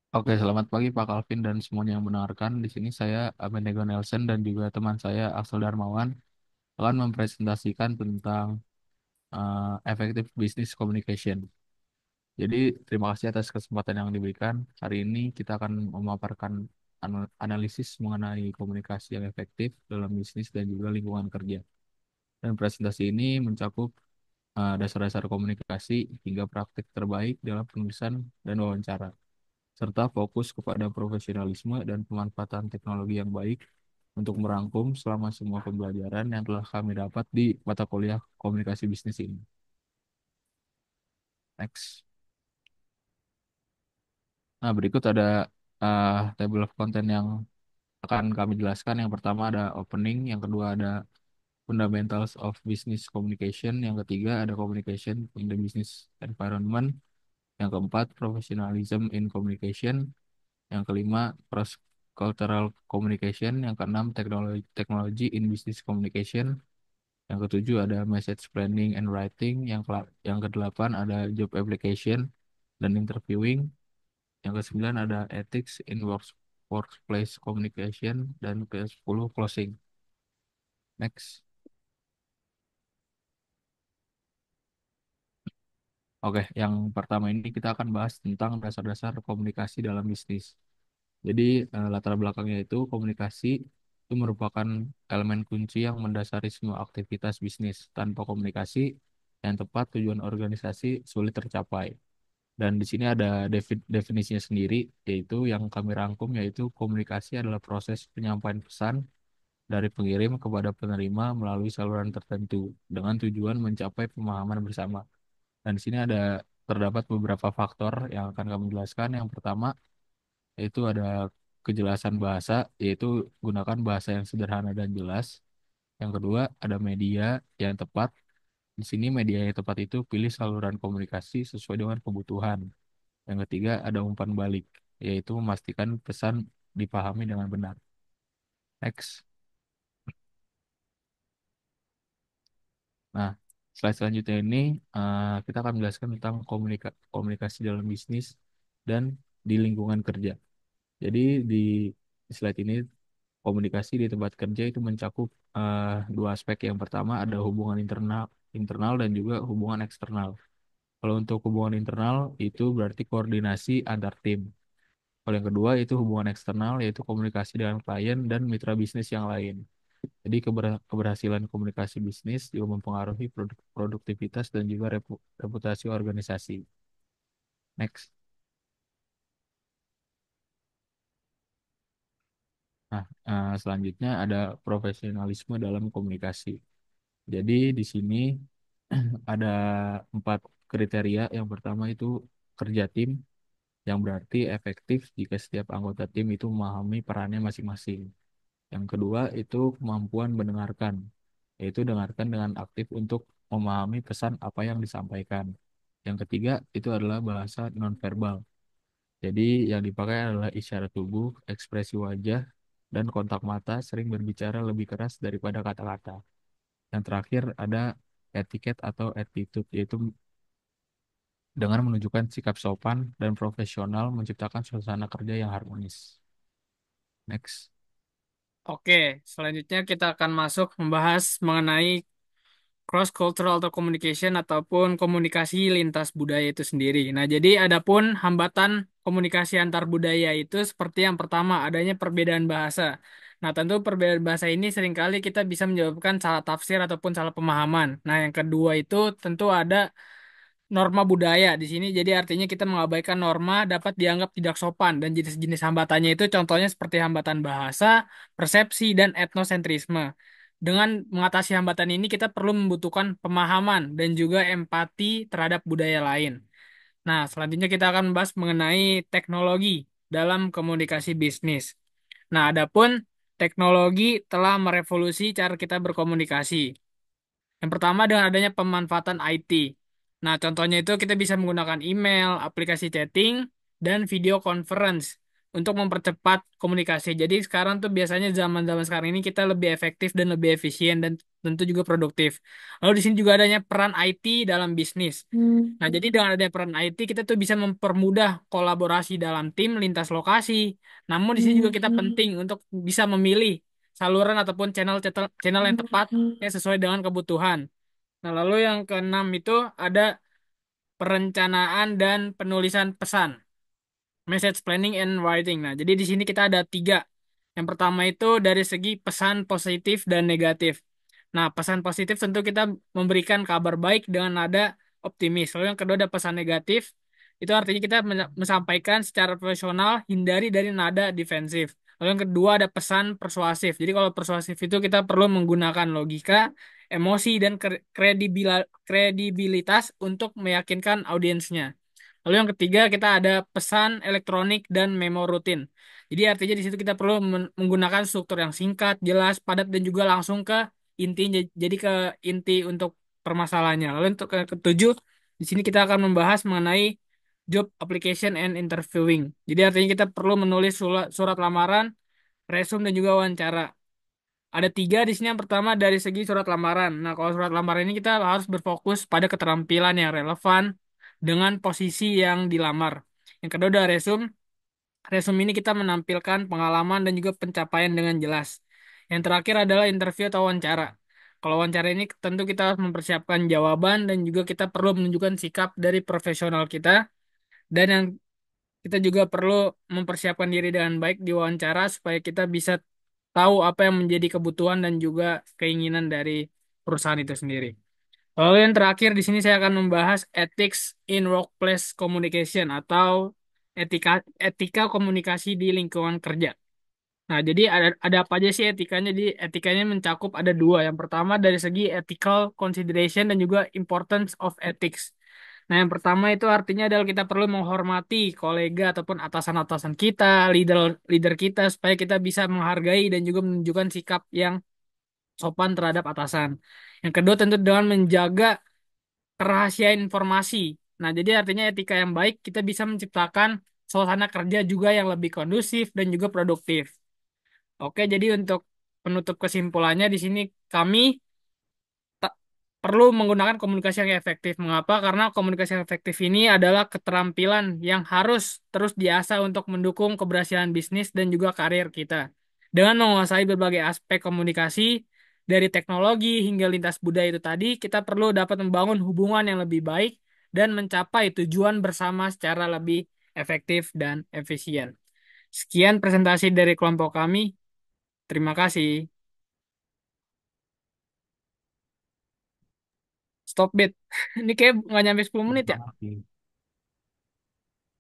Oke, selamat pagi Pak Calvin dan semuanya yang mendengarkan. Di sini saya Abednego Nelson dan juga teman saya Axel Darmawan akan mempresentasikan tentang effective business communication. Jadi, terima kasih atas kesempatan yang diberikan. Hari ini kita akan memaparkan analisis mengenai komunikasi yang efektif dalam bisnis dan juga lingkungan kerja. Dan presentasi ini mencakup dasar-dasar komunikasi hingga praktik terbaik dalam penulisan dan wawancara, serta fokus kepada profesionalisme dan pemanfaatan teknologi yang baik untuk merangkum selama semua pembelajaran yang telah kami dapat di mata kuliah komunikasi bisnis ini. Next. Nah, berikut ada table of content yang akan kami jelaskan. Yang pertama ada opening, yang kedua ada fundamentals of business communication, yang ketiga ada communication in the business environment, yang keempat professionalism in communication, yang kelima cross cultural communication, yang keenam teknologi in business communication, yang ketujuh ada message planning and writing, yang kedelapan ada job application dan interviewing, yang kesembilan ada ethics in workplace communication, dan ke sepuluh closing. Next. Oke, yang pertama ini kita akan bahas tentang dasar-dasar komunikasi dalam bisnis. Jadi latar belakangnya itu komunikasi itu merupakan elemen kunci yang mendasari semua aktivitas bisnis. Tanpa komunikasi yang tepat, tujuan organisasi sulit tercapai. Dan di sini ada definisinya sendiri, yaitu yang kami rangkum, yaitu komunikasi adalah proses penyampaian pesan dari pengirim kepada penerima melalui saluran tertentu dengan tujuan mencapai pemahaman bersama. Dan di sini ada terdapat beberapa faktor yang akan kami jelaskan. Yang pertama, yaitu ada kejelasan bahasa, yaitu gunakan bahasa yang sederhana dan jelas. Yang kedua, ada media yang tepat. Di sini media yang tepat itu pilih saluran komunikasi sesuai dengan kebutuhan. Yang ketiga, ada umpan balik, yaitu memastikan pesan dipahami dengan benar. Next. Nah, slide selanjutnya ini kita akan menjelaskan tentang komunikasi dalam bisnis dan di lingkungan kerja. Jadi di slide ini komunikasi di tempat kerja itu mencakup dua aspek. Yang pertama ada hubungan internal internal dan juga hubungan eksternal. Kalau untuk hubungan internal itu berarti koordinasi antar tim. Kalau yang kedua itu hubungan eksternal, yaitu komunikasi dengan klien dan mitra bisnis yang lain. Jadi keberhasilan komunikasi bisnis juga mempengaruhi produktivitas dan juga reputasi organisasi. Next. Nah, selanjutnya ada profesionalisme dalam komunikasi. Jadi di sini ada empat kriteria. Yang pertama itu kerja tim, yang berarti efektif jika setiap anggota tim itu memahami perannya masing-masing. Yang kedua itu kemampuan mendengarkan, yaitu dengarkan dengan aktif untuk memahami pesan apa yang disampaikan. Yang ketiga itu adalah bahasa nonverbal. Jadi yang dipakai adalah isyarat tubuh, ekspresi wajah, dan kontak mata sering berbicara lebih keras daripada kata-kata. Yang terakhir ada etiket atau attitude, yaitu dengan menunjukkan sikap sopan dan profesional menciptakan suasana kerja yang harmonis. Next. Oke, selanjutnya kita akan masuk membahas mengenai cross cultural atau communication ataupun komunikasi lintas budaya itu sendiri. Nah, jadi adapun hambatan komunikasi antar budaya itu seperti yang pertama adanya perbedaan bahasa. Nah, tentu perbedaan bahasa ini seringkali kita bisa menyebabkan salah tafsir ataupun salah pemahaman. Nah, yang kedua itu tentu ada norma budaya di sini. Jadi artinya kita mengabaikan norma dapat dianggap tidak sopan dan jenis-jenis hambatannya itu contohnya seperti hambatan bahasa, persepsi, dan etnosentrisme. Dengan mengatasi hambatan ini kita perlu membutuhkan pemahaman dan juga empati terhadap budaya lain. Nah, selanjutnya kita akan membahas mengenai teknologi dalam komunikasi bisnis. Nah, adapun teknologi telah merevolusi cara kita berkomunikasi. Yang pertama dengan adanya pemanfaatan IT. Nah, contohnya itu kita bisa menggunakan email, aplikasi chatting, dan video conference untuk mempercepat komunikasi. Jadi sekarang tuh biasanya zaman-zaman sekarang ini kita lebih efektif dan lebih efisien dan tentu juga produktif. Lalu di sini juga adanya peran IT dalam bisnis. Nah, jadi dengan adanya peran IT, kita tuh bisa mempermudah kolaborasi dalam tim lintas lokasi. Namun di sini juga kita penting untuk bisa memilih saluran ataupun channel yang tepat yang sesuai dengan kebutuhan. Nah, lalu yang keenam itu ada perencanaan dan penulisan pesan. Message planning and writing. Nah, jadi di sini kita ada tiga. Yang pertama itu dari segi pesan positif dan negatif. Nah, pesan positif tentu kita memberikan kabar baik dengan nada optimis. Lalu yang kedua ada pesan negatif. Itu artinya kita menyampaikan secara profesional, hindari dari nada defensif. Lalu yang kedua ada pesan persuasif. Jadi kalau persuasif itu kita perlu menggunakan logika, emosi, dan kredibilitas untuk meyakinkan audiensnya. Lalu yang ketiga kita ada pesan elektronik dan memo rutin. Jadi artinya di situ kita perlu menggunakan struktur yang singkat, jelas, padat dan juga langsung ke inti. Jadi ke inti untuk permasalahannya. Lalu untuk ketujuh di sini kita akan membahas mengenai job application and interviewing. Jadi artinya kita perlu menulis surat lamaran, resume dan juga wawancara. Ada tiga di sini. Yang pertama dari segi surat lamaran. Nah, kalau surat lamaran ini kita harus berfokus pada keterampilan yang relevan dengan posisi yang dilamar. Yang kedua ada resume. Resume ini kita menampilkan pengalaman dan juga pencapaian dengan jelas. Yang terakhir adalah interview atau wawancara. Kalau wawancara ini tentu kita harus mempersiapkan jawaban dan juga kita perlu menunjukkan sikap dari profesional kita. Dan yang kita juga perlu mempersiapkan diri dengan baik di wawancara supaya kita bisa tahu apa yang menjadi kebutuhan dan juga keinginan dari perusahaan itu sendiri. Lalu yang terakhir di sini saya akan membahas ethics in workplace communication atau etika etika komunikasi di lingkungan kerja. Nah, jadi ada apa aja sih etikanya? Jadi etikanya mencakup ada dua. Yang pertama dari segi ethical consideration dan juga importance of ethics. Nah, yang pertama itu artinya adalah kita perlu menghormati kolega ataupun atasan-atasan kita, leader leader kita supaya kita bisa menghargai dan juga menunjukkan sikap yang sopan terhadap atasan. Yang kedua tentu dengan menjaga kerahasiaan informasi. Nah, jadi artinya etika yang baik kita bisa menciptakan suasana kerja juga yang lebih kondusif dan juga produktif. Oke, jadi untuk penutup kesimpulannya di sini kami tak perlu menggunakan komunikasi yang efektif. Mengapa? Karena komunikasi yang efektif ini adalah keterampilan yang harus terus diasah untuk mendukung keberhasilan bisnis dan juga karir kita. Dengan menguasai berbagai aspek komunikasi, dari teknologi hingga lintas budaya itu tadi, kita perlu dapat membangun hubungan yang lebih baik dan mencapai tujuan bersama secara lebih efektif dan efisien. Sekian presentasi dari kelompok kami. Terima kasih. Stop bit. Ini kayak nggak nyampe 10 menit ya? Terima kasih.